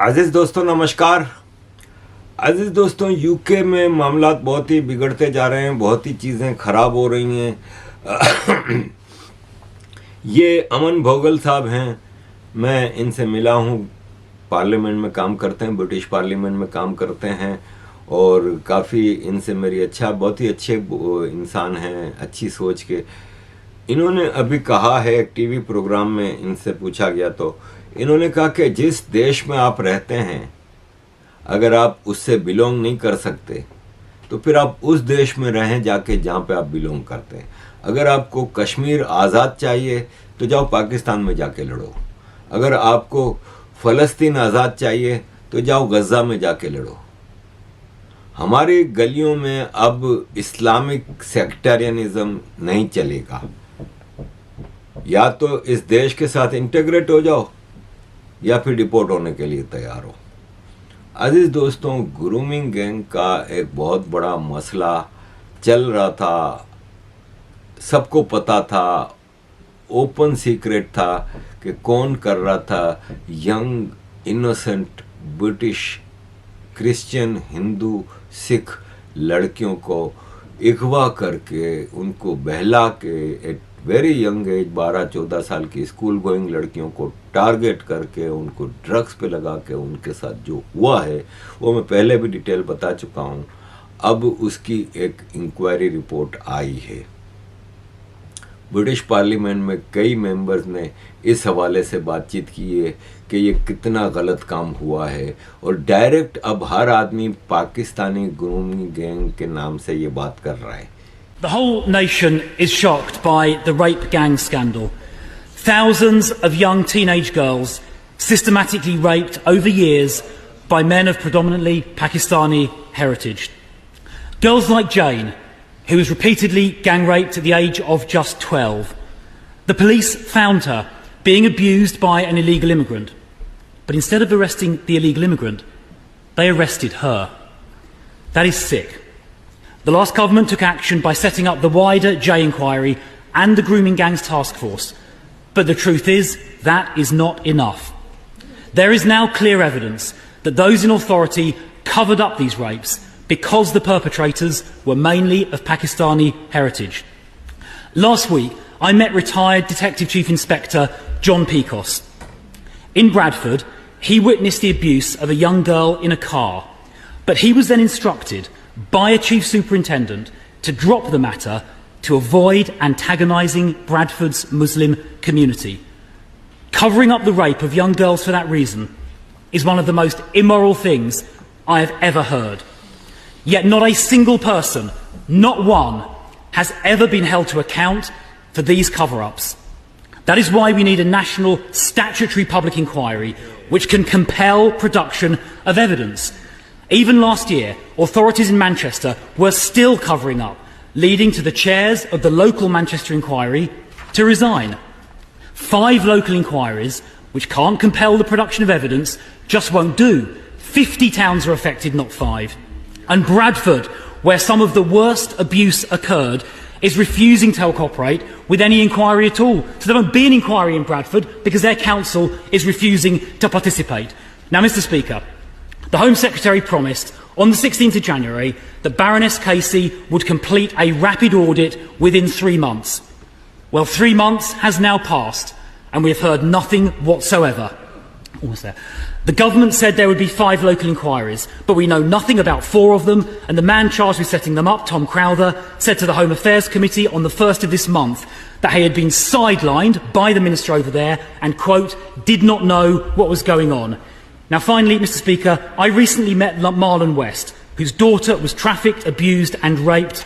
अजीज दोस्तों नमस्कार। अजीज दोस्तों, यूके में मामला बहुत ही बिगड़ते जा रहे हैं, बहुत ही चीज़ें ख़राब हो रही हैं। ये अमन भोगल साहब हैं, मैं इनसे मिला हूँ। पार्लियामेंट में काम करते हैं, ब्रिटिश पार्लियामेंट में काम करते हैं और काफ़ी इनसे मेरी बहुत ही अच्छे इंसान हैं, अच्छी सोच के। इन्होंने अभी कहा है, एक टीवी प्रोग्राम में इनसे पूछा गया तो इन्होंने कहा कि जिस देश में आप रहते हैं अगर आप उससे बिलोंग नहीं कर सकते तो फिर आप उस देश में रहें जाके जहाँ पे आप बिलोंग करते हैं। अगर आपको कश्मीर आज़ाद चाहिए तो जाओ पाकिस्तान में जाके लड़ो। अगर आपको फ़लस्तीन आज़ाद चाहिए तो जाओ गज़ा में जाके लड़ो। हमारी गलियों में अब इस्लामिक सेक्टेरियनिज्म नहीं चलेगा। या तो इस देश के साथ इंटीग्रेट हो जाओ या फिर डिपोर्ट होने के लिए तैयार हो। अजीज दोस्तों, ग्रूमिंग गैंग का एक बहुत बड़ा मसला चल रहा था, सबको पता था, ओपन सीक्रेट था कि कौन कर रहा था। Young innocent British Christian Hindu Sikh लड़कियों को अगवा करके उनको बहला के वेरी यंग एज 12-14 साल की स्कूल गोइंग लड़कियों को टारगेट करके उनको ड्रग्स पे लगा के उनके साथ जो हुआ है वो मैं पहले भी डिटेल बता चुका हूँ। अब उसकी एक इंक्वायरी रिपोर्ट आई है। ब्रिटिश पार्लियामेंट में कई मेंबर्स ने इस हवाले से बातचीत की है कि ये कितना गलत काम हुआ है और डायरेक्ट अब हर आदमी पाकिस्तानी ग्रूमिंग गैंग के नाम से ये बात कर रहा है। The whole nation is shocked by the rape gang scandal. Thousands of young teenage girls systematically raped over years by men of predominantly Pakistani heritage. Girls like Jane, who was repeatedly gang raped at the age of just 12. The police found her being abused by an illegal immigrant. But instead of arresting the illegal immigrant, they arrested her. That is sick. The last government took action by setting up the wider J inquiry and the grooming gangs task force. But the truth is, that is not enough. There is now clear evidence that those in authority covered up these rapes because the perpetrators were mainly of Pakistani heritage. Last week, I met retired Detective Chief Inspector John Pecos. In Bradford, he witnessed the abuse of a young girl in a car, but he was then instructed by a chief superintendent to drop the matter to avoid antagonising Bradford's Muslim community. Covering up the rape of young girls for that reason is one of the most immoral things I have ever heard. Yet not a single person, not one, has ever been held to account for these cover-ups. That is why we need a national statutory public inquiry which can compel production of evidence. Even last year, authorities in Manchester were still covering up, leading to the chairs of the local Manchester inquiry to resign. 5 local inquiries, which can't compel the production of evidence, just won't do. 50 towns are affected, not 5. And Bradford, where some of the worst abuse occurred, is refusing to cooperate with any inquiry at all. So there won't be an inquiry in Bradford because their council is refusing to participate. Now, Mr. Speaker, the Home Secretary promised on the 16th of January that Baroness Casey would complete a rapid audit within 3 months. Well, 3 months has now passed and we have heard nothing whatsoever. Almost there. The government said there would be 5 local inquiries, but we know nothing about 4 of them, and the man charged with setting them up, Tom Crowther, said to the Home Affairs Committee on the 1st of this month that he had been sidelined by the minister over there and, quote, did not know what was going on. Now finally, Mr. Speaker, I recently met Marlon West, whose daughter was trafficked, abused and raped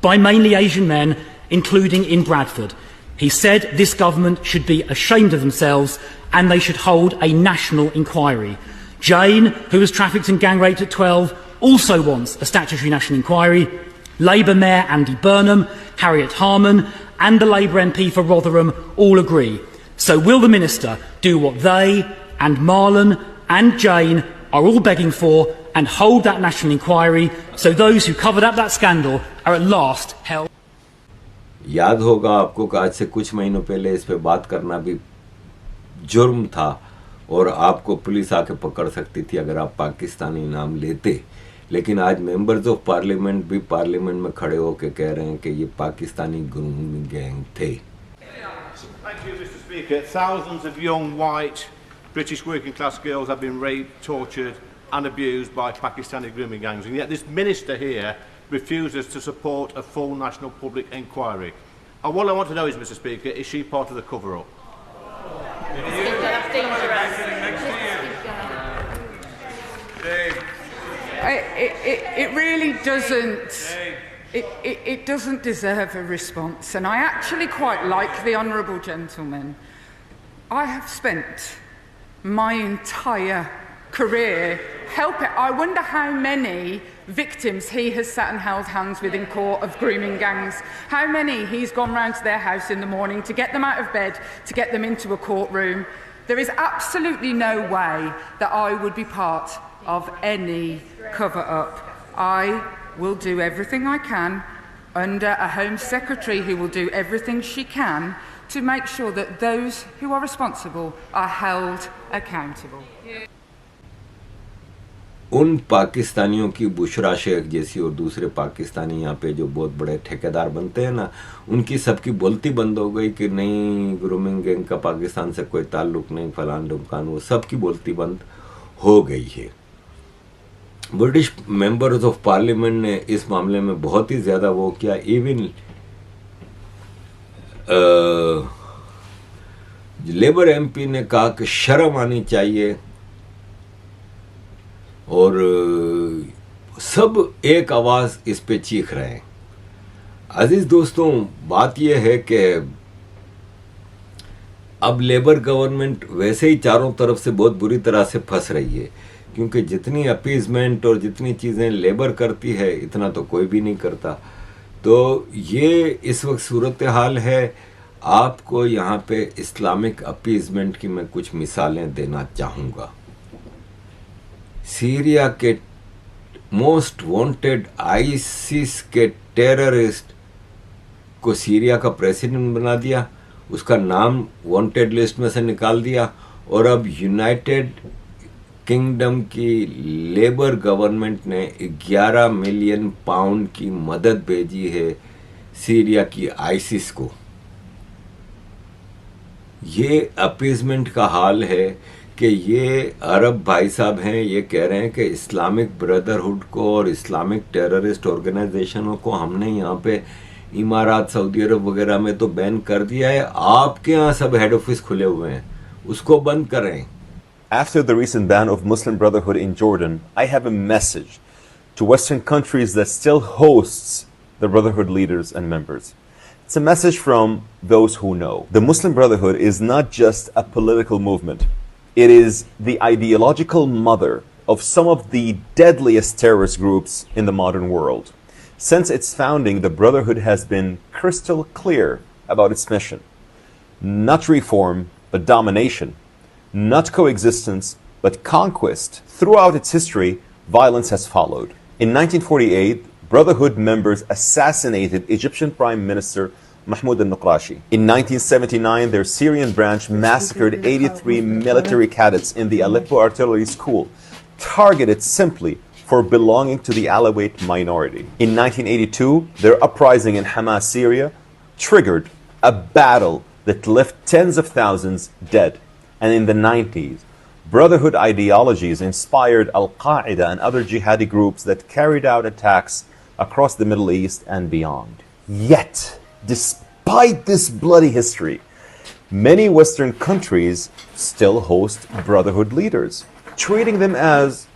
by mainly Asian men, including in Bradford. He said this government should be ashamed of themselves and they should hold a national inquiry. Jane, who was trafficked and gang raped at 12, also wants a statutory national inquiry. Labour Mayor Andy Burnham, Harriet Harman and the Labour MP for Rotherham all agree. So will the Minister do what they and Marlon and Jane are all begging for and hold that national inquiry so those who covered up that scandal are at last held? याद होगा आपको कि आज से कुछ महीनों पहले इस पे बात करना भी जुर्म था और आपको पुलिस आके पकड़ सकती थी अगर आप पाकिस्तानी नाम लेते। लेकिन आज मेंबर्स ऑफ पार्लियामेंट भी पार्लियामेंट में खड़े होकर कह रहे हैं कि ये पाकिस्तानी ग्रूमिंग गैंग थे। Thank you, Mr. Speaker. Thousands of young, white, British working class girls have been raped, tortured and abused by Pakistani grooming gangs, and yet this minister here refuses to support a full national public inquiry. And what I want to know is, Mr. Speaker, is she part of the cover-up? It really doesn't. It doesn't deserve a response, and I actually quite like the honourable gentleman. I have spent my entire career helping. I wonder how many victims he has sat and held hands with in court of grooming gangs. How many he's gone round to their house in the morning to get them out of bed, to get them into a courtroom. There is absolutely no way that I would be part of any cover-up. I will do everything I can under a Home Secretary who will do everything she can to make sure that those who are responsible are held accountable. उन पाकिस्तानियों की बुशरा शेख जैसी और दूसरे पाकिस्तानी यहाँ पे जो बहुत बड़े ठेकेदार बनते हैं ना, उनकी सबकी बोलती बंद हो गई कि नहीं ग्रूमिंग गैंग का पाकिस्तान से कोई ताल्लुक नहीं, फलान ढुमकान, वो सबकी बोलती बंद हो गई है। ब्रिटिश मेंबर्स ऑफ पार्लियामेंट ने इस मामले में बहुत ही ज़्यादा वो किया। इवन लेबर एमपी ने कहा कि शर्म आनी चाहिए, और सब एक आवाज़ इस पे चीख रहे हैं। अजीज़ दोस्तों, बात यह है कि अब लेबर गवर्नमेंट वैसे ही चारों तरफ से बहुत बुरी तरह से फंस रही है, क्योंकि जितनी अपीजमेंट और जितनी चीज़ें लेबर करती है इतना तो कोई भी नहीं करता। तो ये इस वक्त सूरत हाल है। आपको यहाँ पे इस्लामिक अपीजमेंट की मैं कुछ मिसालें देना चाहूँगा। सीरिया के मोस्ट वांटेड आईसिस के टेररिस्ट को सीरिया का प्रेसिडेंट बना दिया, उसका नाम वांटेड लिस्ट में से निकाल दिया, और अब यूनाइटेड किंगडम की लेबर गवर्नमेंट ने 11 मिलियन पाउंड की मदद भेजी है सीरिया की आईसिस को। ये अपीजमेंट का हाल है कि ये अरब भाई साहब हैं, ये कह रहे हैं कि इस्लामिक ब्रदरहुड को और इस्लामिक टेररिस्ट ऑर्गेनाइजेशनों को हमने यहाँ पे इमारात, सऊदी अरब वगैरह में तो बैन कर दिया है, आपके यहाँ सब हेड ऑफिस खुले हुए हैं, उसको बंद करें। After the recent ban of Muslim Brotherhood in Jordan, I have a message to Western countries that still hosts the Brotherhood leaders and members. It's a message from those who know. The Muslim Brotherhood is not just a political movement. It is the ideological mother of some of the deadliest terrorist groups in the modern world. Since its founding, the Brotherhood has been crystal clear about its mission. Not reform, but domination. Not coexistence, but conquest. Throughout its history, violence has followed. In 1948, Brotherhood members assassinated Egyptian Prime Minister Mahmoud al-Nuqrashi. In 1979, their Syrian branch massacred 83 military cadets in the Aleppo Artillery School, targeted simply for belonging to the Alawite minority. In 1982, their uprising in Hamas, Syria, triggered a battle that left tens of thousands dead. And in the 90s, Brotherhood ideologies inspired Al-Qaeda and other jihadi groups that carried out attacks across the Middle East and beyond. Yet, despite this bloody history, many Western countries still host Brotherhood leaders, treating them as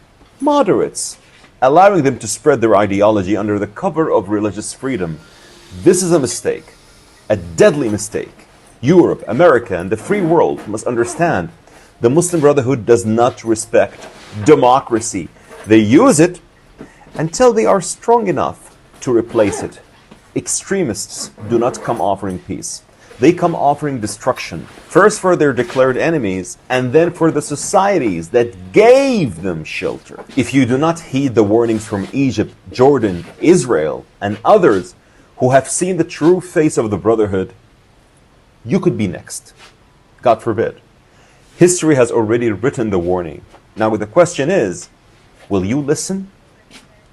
moderates, allowing them to spread their ideology under the cover of religious freedom. This is a mistake, a deadly mistake. Europe, America, and the free world must understand the Muslim Brotherhood does not respect democracy. They use it until they are strong enough to replace it. Extremists do not come offering peace. They come offering destruction, first for their declared enemies, and then for the societies that gave them shelter. If you do not heed the warnings from Egypt, Jordan, Israel, and others who have seen the true face of the Brotherhood, you could be next. God forbid. History has already written the warning. Now, the question is, will you listen?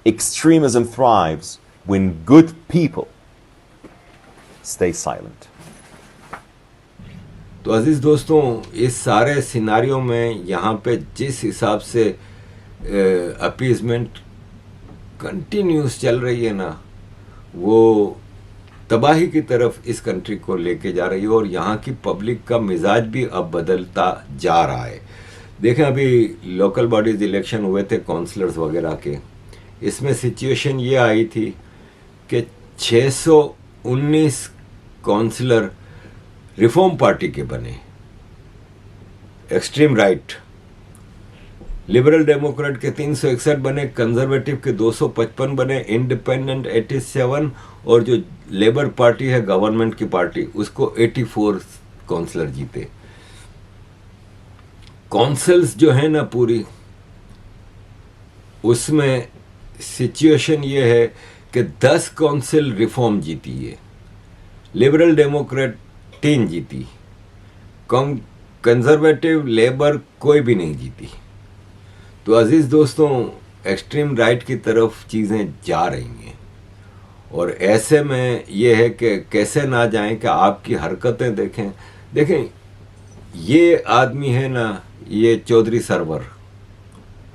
Extremism thrives when good people stay silent. तो अजीज़ दोस्तों, इस सारे सिनारियों में यहाँ पे जिस हिसाब से अपीजमेंट कंटिन्यूस चल रही है ना, वो तबाही की तरफ इस कंट्री को लेके जा रही है और यहाँ की पब्लिक का मिजाज भी अब बदलता जा रहा है। देखें, अभी लोकल बॉडीज़ इलेक्शन हुए थे काउंसलर्स वगैरह के, इसमें सिचुएशन ये आई थी कि 619 काउंसलर रिफॉर्म पार्टी के बने, एक्सट्रीम राइट, लिबरल डेमोक्रेट के 361 बने, कंजर्वेटिव के 255 बने, इंडिपेंडेंट 87 और जो लेबर पार्टी है गवर्नमेंट की पार्टी उसको 84 काउंसलर जीते। काउंसिल्स जो है ना पूरी, उसमें सिचुएशन ये है कि 10 काउंसिल रिफॉर्म जीती है, लिबरल डेमोक्रेट 3 जीती, कंजर्वेटिव लेबर कोई भी नहीं जीती। तो अजीज़ दोस्तों, एक्सट्रीम राइट की तरफ चीज़ें जा रही हैं और ऐसे में ये है कि कैसे ना जाएं कि आपकी हरकतें देखें ये आदमी है ना, ये Chaudhary Sarwar,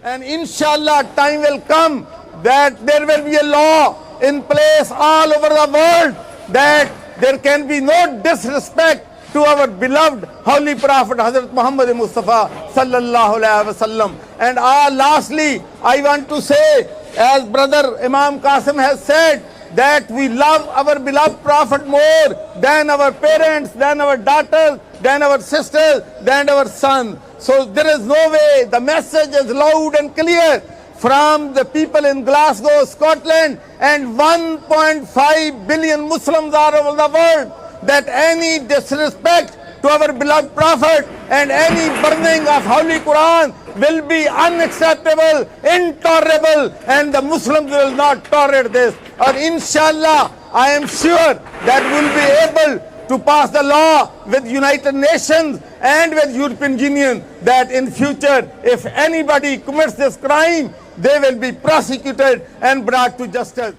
and inshallah time will come that there will be a law in place all over the world that there can be no disrespect to our beloved holy prophet Hazrat Muhammad Mustafa sallallahu alaihi wasallam. And lastly, I want to say, as brother Imam Qasim has said, that we love our beloved prophet more than our parents, than our daughters, than our sisters, than our sons. So there is no way. The message is loud and clear from the people in Glasgow, Scotland, and 1.5 billion Muslims are over the world, that any disrespect to our beloved prophet and any burning of Holy Quran will be unacceptable, intolerable, and the Muslims will not tolerate this. Or inshallah, I am sure that we will be able to pass the law with United Nations and with European Union that in future, if anybody commits this crime, they will be prosecuted and brought to justice.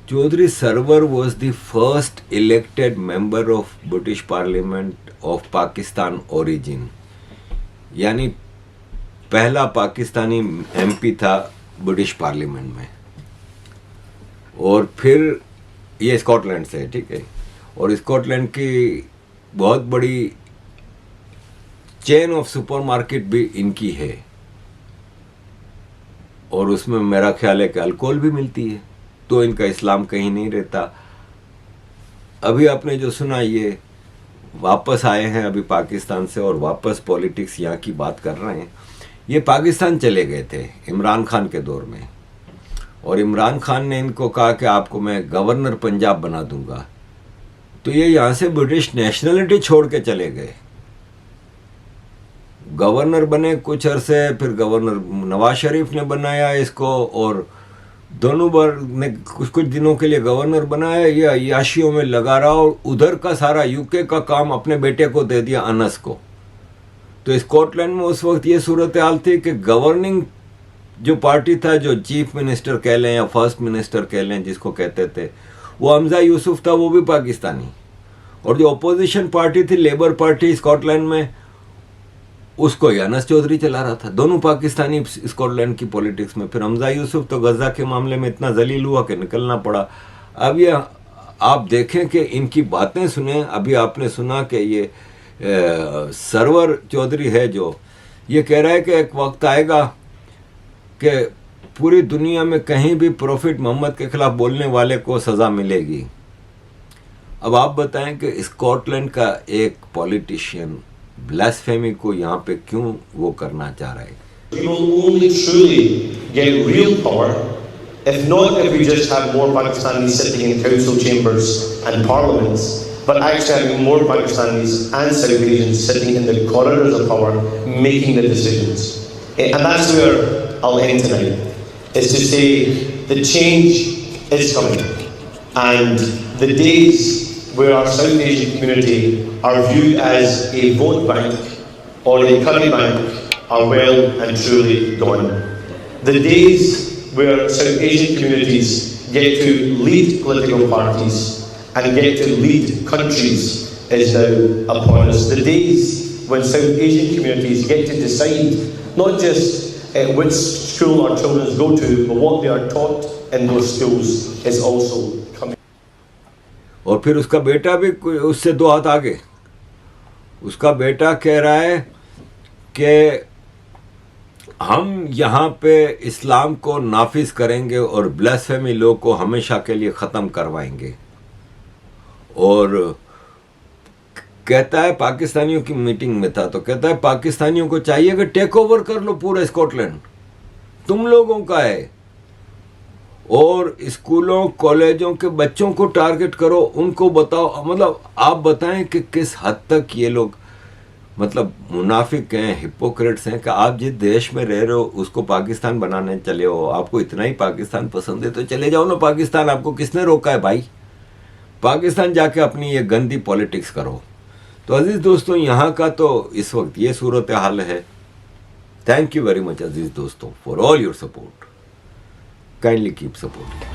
Chaudhry Sarwar was the first elected member of British Parliament of Pakistan origin, यानी पहला Pakistani MP था British parliament में, और फिर ये Scotland से है, ठीक है, और स्कॉटलैंड की बहुत बड़ी चेन ऑफ सुपरमार्केट भी इनकी है और उसमें मेरा ख्याल है कि अल्कोहल भी मिलती है, तो इनका इस्लाम कहीं नहीं रहता। अभी आपने जो सुना, ये वापस आए हैं अभी पाकिस्तान से और वापस पॉलिटिक्स यहाँ की बात कर रहे हैं। ये पाकिस्तान चले गए थे इमरान खान के दौर में, और इमरान खान ने इनको कहा कि आपको मैं गवर्नर पंजाब बना दूंगा, तो ये यहाँ से ब्रिटिश नेशनलिटी छोड़ के चले गए, गवर्नर बने कुछ अरसे, फिर गवर्नर नवाज शरीफ ने बनाया इसको, और दोनों बार ने कुछ दिनों के लिए गवर्नर बनाया, ये अय्याशियों में लगा रहा और उधर का सारा यूके का काम अपने बेटे को दे दिया, अनस को। तो स्कॉटलैंड में उस वक्त ये सूरत हाल थी कि गवर्निंग जो पार्टी था, जो चीफ मिनिस्टर कह लें या फर्स्ट मिनिस्टर कह लें जिसको कहते थे, वो हमजा यूसुफ था, वो भी पाकिस्तानी, और जो अपोजिशन पार्टी थी लेबर पार्टी स्कॉटलैंड में, उसको अनस चौधरी चला रहा था। दोनों पाकिस्तानी स्कॉटलैंड की पॉलिटिक्स में। फिर हमजा यूसुफ तो गजा के मामले में इतना जलील हुआ कि निकलना पड़ा। अब ये आप देखें कि इनकी बातें सुने, अभी आपने सुना कि ये सरवर चौधरी है जो ये कह रहा है कि एक वक्त आएगा कि पूरी दुनिया में कहीं भी प्रॉफिट मोहम्मद के खिलाफ बोलने वाले को सज़ा मिलेगी। अब आप बताएं कि स्कॉटलैंड का एक पॉलिटिशियन ब्लास्फेमी को यहाँ पे क्यों वो करना चाह रहा है? We will only truly get real power if we just have more Pakistanis sitting in council chambers and parliaments, but actually having more Pakistanis and South Asians sitting in the corridors of power making the decisions. And that's where I'll end tonight, is to say the change is coming, and the days where our South Asian community are viewed as a vote bank or the Curry Bank are well and truly gone. The days where South Asian communities get to lead political parties and get to lead countries is now upon us. The days when South Asian communities get to decide not just which school our children go to, but what they are taught in those schools is also coming. और फिर उसका बेटा भी उससे 2 हाथ आगे, उसका बेटा कह रहा है कि हम यहाँ पे इस्लाम को नाफिज करेंगे और ब्लास्फेमी लॉ को हमेशा के लिए ख़त्म करवाएंगे। और कहता है, पाकिस्तानियों की मीटिंग में था तो कहता है पाकिस्तानियों को चाहिए कि टेक ओवर कर लो पूरा स्कॉटलैंड, तुम लोगों का है, और स्कूलों कॉलेजों के बच्चों को टारगेट करो, उनको बताओ, मतलब आप बताएं कि किस हद तक ये लोग मतलब मुनाफिक हैं, हिपोक्रेट्स हैं कि आप जिस देश में रह रहे हो उसको पाकिस्तान बनाने चले हो। आपको इतना ही पाकिस्तान पसंद है तो चले जाओ ना पाकिस्तान, आपको किसने रोका है भाई? पाकिस्तान जाके अपनी ये गंदी पॉलिटिक्स करो। तो अजीज दोस्तों, यहाँ का तो इस वक्त ये सूरत हाल है। थैंक यू वेरी मच अजीज दोस्तों for all your support. Kindly keep supporting.